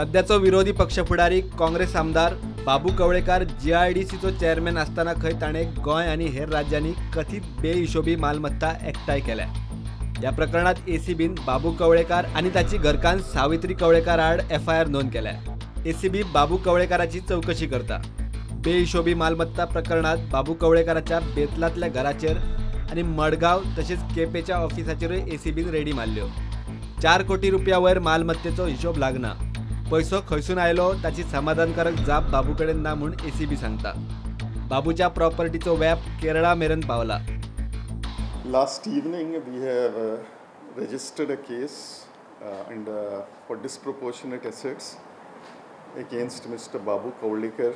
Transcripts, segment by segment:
सध्याचो विरोधी पक्षफुडारी काँग्रेस आमदार बाबू कवळेकार जीआयडीसीचो चेअरमॅन असताना खंय ताणे गोंय आणि हेर राज्यांनी कथित बेहिशोबी मालमत्ता एकठांय केल्या। या प्रकरणात एसीबीन बाबू कवळेकार आणि ताची घरकान्न सावित्री कवलेकर आड एफआयआर नोंद केल्या। एसीबी बाबू कवळेकाराची चौकशी करता। बेहिशोबी मालमत्ता प्रकरणात बाबू कवळेकाराच्या बेतलातल्या घराचेर आणि मडगाव तसेच केपेच्या ऑफिसाचेरूय एसीबीन रेडी मारल्यो। 4 कोटी रुपया वयर मालमत्तेचो हिशोब लागना। पैसो खंयसून आयलो ताची समाधानकारक जाप बाबू कडेन ना म्हूण एसीबी सांगता। बाबूच्या प्रॉपर्टीचो व्याप केरळा मेरेन पावला। Last evening we have registered a case for disproportionate assets against Mr. Babu Kavlekar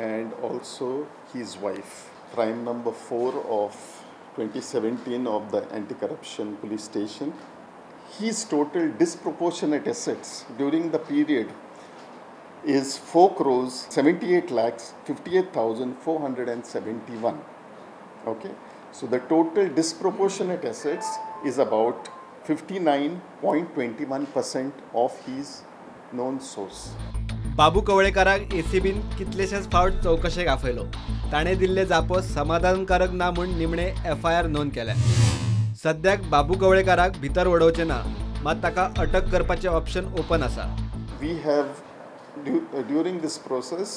and also his wife. Crime number 4 of 2017 of the anti-corruption police station. His total disproportionate assets during the period is 4 crores 78 lakhs 58,471. Okay, so the total disproportionate assets is about 59.21% of his known source. बाबू कवळेकाराक एसीबीन कितलेशेच फावट चौकशेक आफयलो। ताणे दिल्ले जापो समाधानकारक ना म्हूण निमणे FIR नोंद केल्या। सद्याक बाबू कवळेकाराक भितर वडोवचे ना, मात ताका अटक करपाचे ऑप्शन ओपन आसा। We have during this process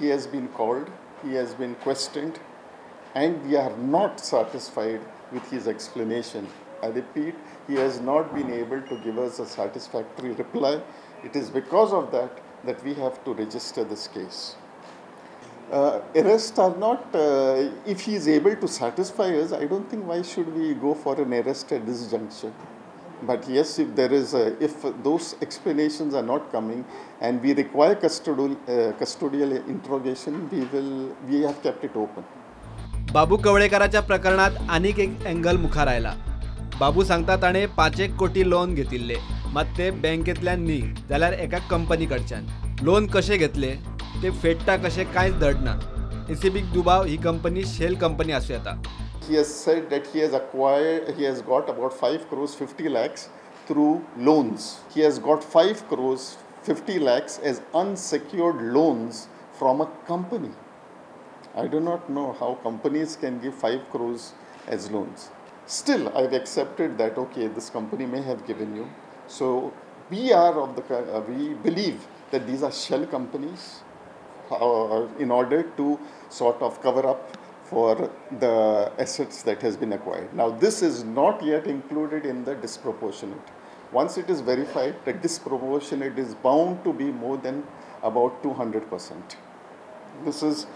he has been called, he has been questioned, and we are not satisfied with his explanation. I repeat, he has not been able to give us a satisfactory reply. It is because of that we have to register this case. Arrests are not, if he is able to satisfy us, I don't think why should we go for an arrest at this juncture. But yes, if there is if those explanations are not coming and we require custodial interrogation, we have kept it open. बाबू कवळेकाराच्या प्रकरणात आनीक एक angle मुखार आयला। बाबू सांगता ताणे 5 कोटी loan घेतिल्ले, मात ते बँकेतल्यान न्ही जाल्यार एका कंपनी कडच्यान। लोन कशे घेतले ते फेडटा कशे कांयच धडना। एसीबीक दुबाव ही कंपनी शेल कंपनी आसूं येता। He has said that he has got about 5 crores 50 lakhs through loans. He has got 5 crores 50 lakhs as unsecured loans from a company. I do not know how companies can give 5 crores as loans. Still, I've accepted that, okay, this company may have given you. So we believe that these are shell companies in order to sort of cover up for the assets that has been acquired. Now this is not yet included in the disproportionate. Once it is verified, the disproportionate is bound to be more than about 200%. This is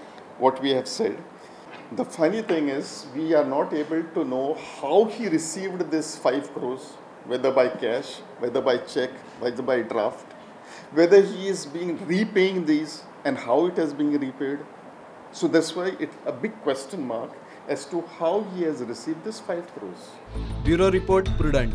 what we have said. The funny thing is we are not able to know how he received this 5 crores, whether by cash, whether by check, whether by draft, whether he is being repaying these and how it has been repaid. So that's why it's a big question mark as to how he has received this 5 crores. Bureau Report, Prudent.